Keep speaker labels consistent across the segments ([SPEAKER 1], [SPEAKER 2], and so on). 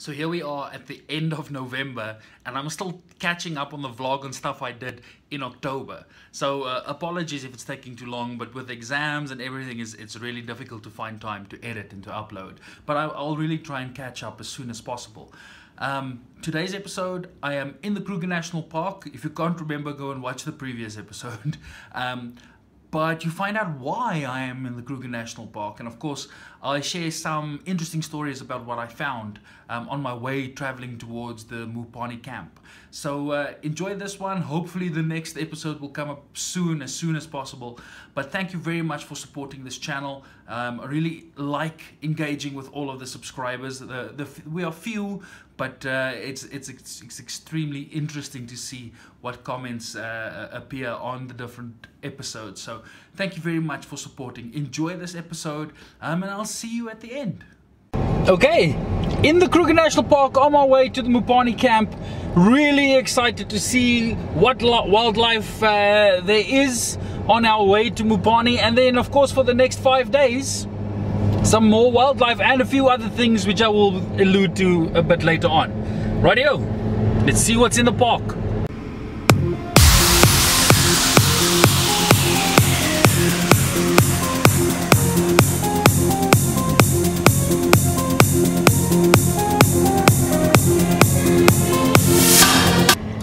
[SPEAKER 1] So here we are at the end of November, and I'm still catching up on the vlog and stuff I did in October. So apologies if it's taking too long, but with exams and everything, it's really difficult to find time to edit and to upload. But I'll really try and catch up as soon as possible. Today's episode, I am in the Kruger National Park. If you can't remember, go and watch the previous episode. But you find out why I am in the Kruger National Park, and of course I share some interesting stories about what I found on my way traveling towards the Mupani camp. So enjoy this one. Hopefully the next episode will come up soon as possible. But thank you very much for supporting this channel. I really like engaging with all of the subscribers. We are few, but it's extremely interesting to see what comments appear on the different episodes. So thank you very much for supporting. Enjoy this episode, and I'll see you at the end. Okay, in the Kruger National Park on my way to the Mupani camp. Really excited to see what wildlife there is on our way to Mupani, and then of course for the next 5 days some more wildlife and a few other things which I will allude to a bit later on. Rightio, let's see what's in the park.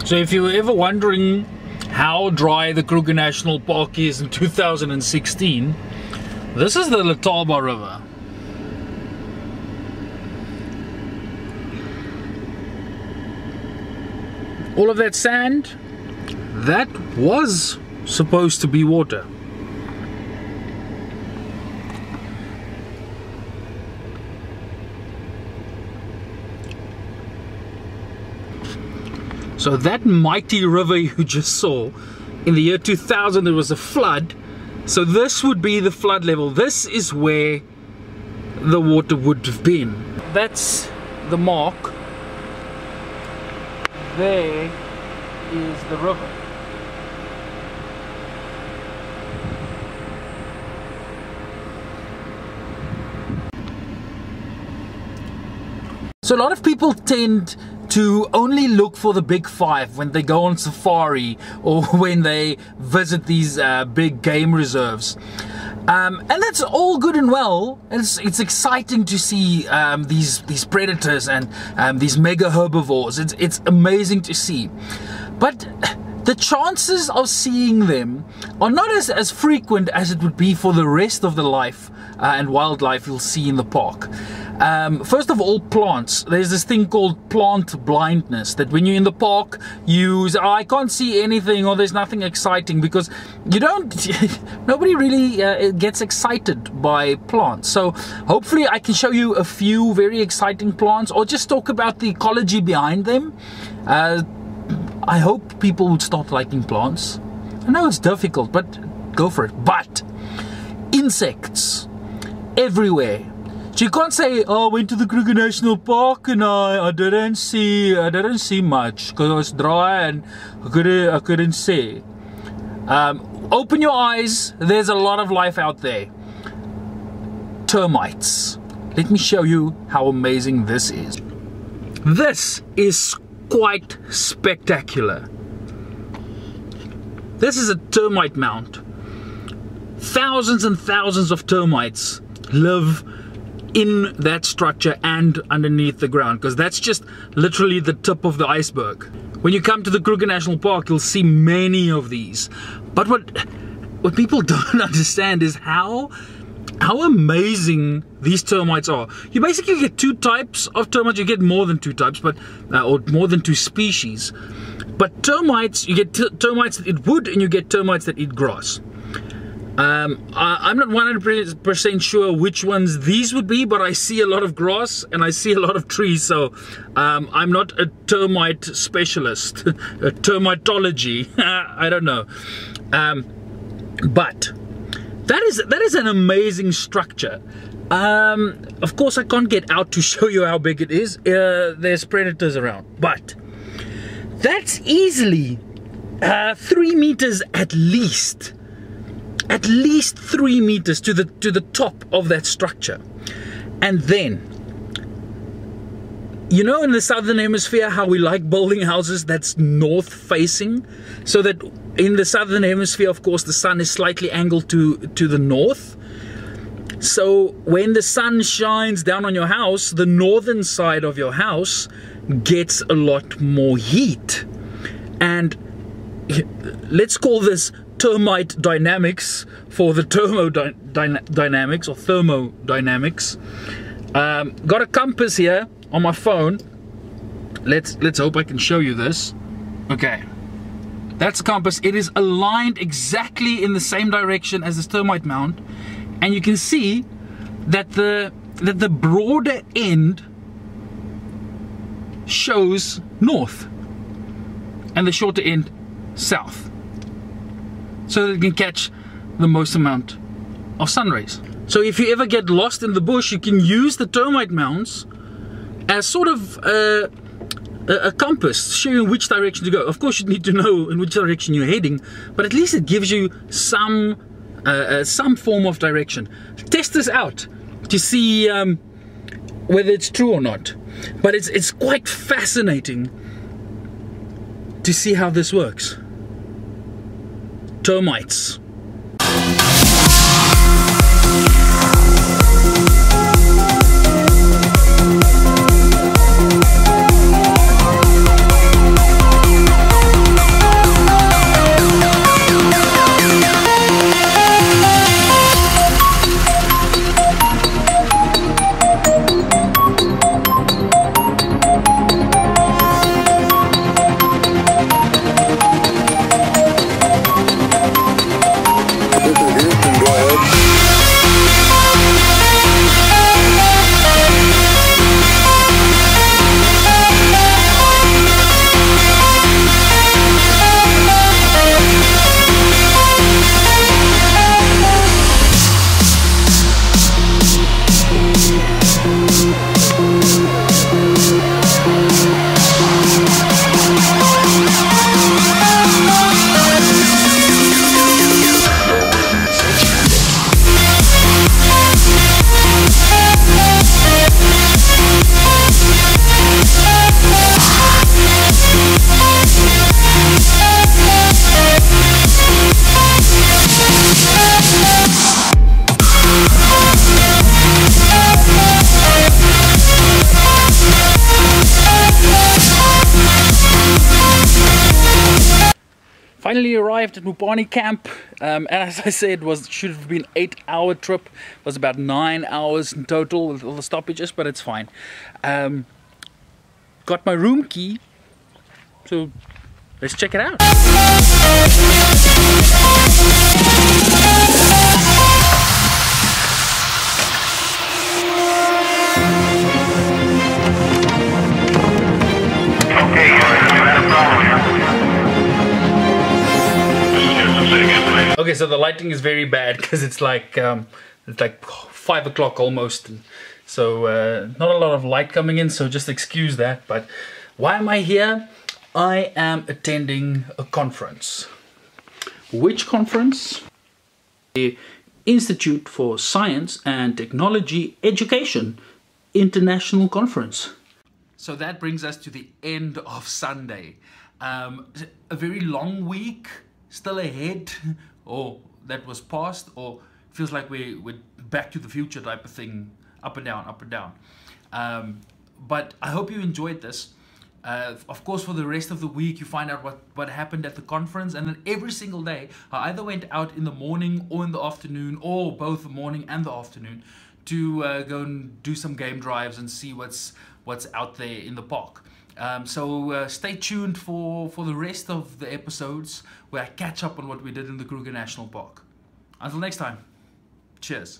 [SPEAKER 1] So if you were ever wondering how dry the Kruger National Park is in 2016, this is the Letaba River. All of that sand, that was supposed to be water. So that mighty river you just saw, in the year 2000 there was a flood. So this would be the flood level. This is where the water would have been. That's the mark. There is the river. So a lot of people tend to only look for the big five when they go on safari or when they visit these big game reserves. And that's all good and well. It's exciting to see these predators and these mega herbivores. It's amazing to see. But the chances of seeing them are not as frequent as it would be for the rest of the life and wildlife you'll see in the park. First of all, plants. There's this thing called plant blindness, that when you're in the park you say, oh, I can't see anything, or there's nothing exciting, because you don't nobody really gets excited by plants. So hopefully I can show you a few very exciting plants, or just talk about the ecology behind them. I hope people would start liking plants. I know it's difficult, but go for it. But insects everywhere. So you can't say, oh, I went to the Kruger National Park and I didn't see much because it was dry and I couldn't see. Open your eyes. There's a lot of life out there. Termites. Let me show you how amazing this is. This is quite spectacular. This is a termite mound. Thousands and thousands of termites live in that structure and underneath the ground, because that's just literally the tip of the iceberg. When you come to the Kruger National Park, you'll see many of these. But what people don't understand is how amazing these termites are. You basically get two types of termites. You get more than two types, but or more than two species. But termites, you get termites that eat wood, and you get termites that eat grass. I'm not 100% sure which ones these would be, but I see a lot of grass and I see a lot of trees, so I'm not a termite specialist. A termitology, I don't know. But that is an amazing structure. Of course I can't get out to show you how big it is. There's predators around, but that's easily 3 meters at least. At least 3 meters to the top of that structure. And then You know, in the southern hemisphere, how we like building houses that's north facing, so that in the southern hemisphere, of course, the sun is slightly angled to the north. So when the sun shines down on your house, the northern side of your house gets a lot more heat. And let's call this termite dynamics for the thermodynamics or thermodynamics. Got a compass here on my phone. Let's hope I can show you this. Okay, that's a compass. It is aligned exactly in the same direction as this termite mound, and you can see that the broader end shows north and the shorter end south, so that it can catch the most amount of sun rays. So if you ever get lost in the bush, you can use the termite mounds as sort of a compass showing which direction to go. Of course, you need to know in which direction you're heading, but at least it gives you some form of direction. Test this out to see whether it's true or not. But it's quite fascinating to see how this works. Termites. Finally arrived at Mupani camp, and as I said, should have been 8-hour trip. It was about 9 hours in total with all the stoppages, but it's fine. Got my room key, so let's check it out. Okay, so the lighting is very bad because it's like 5 o'clock almost, and so not a lot of light coming in, so just excuse that. But why am I here? I am attending a conference. Which conference? The Institute for Science and Technology Education International Conference. So that brings us to the end of Sunday. A very long week still ahead, or that was past, or feels like we're back to the future type of thing, up and down, up and down. But I hope you enjoyed this. Of course, for the rest of the week, you find out what happened at the conference, and then every single day, I either went out in the morning or in the afternoon, or both the morning and the afternoon, to go and do some game drives and see what's out there in the park. So stay tuned for the rest of the episodes where I catch up on what we did in the Kruger National Park. Until next time, cheers.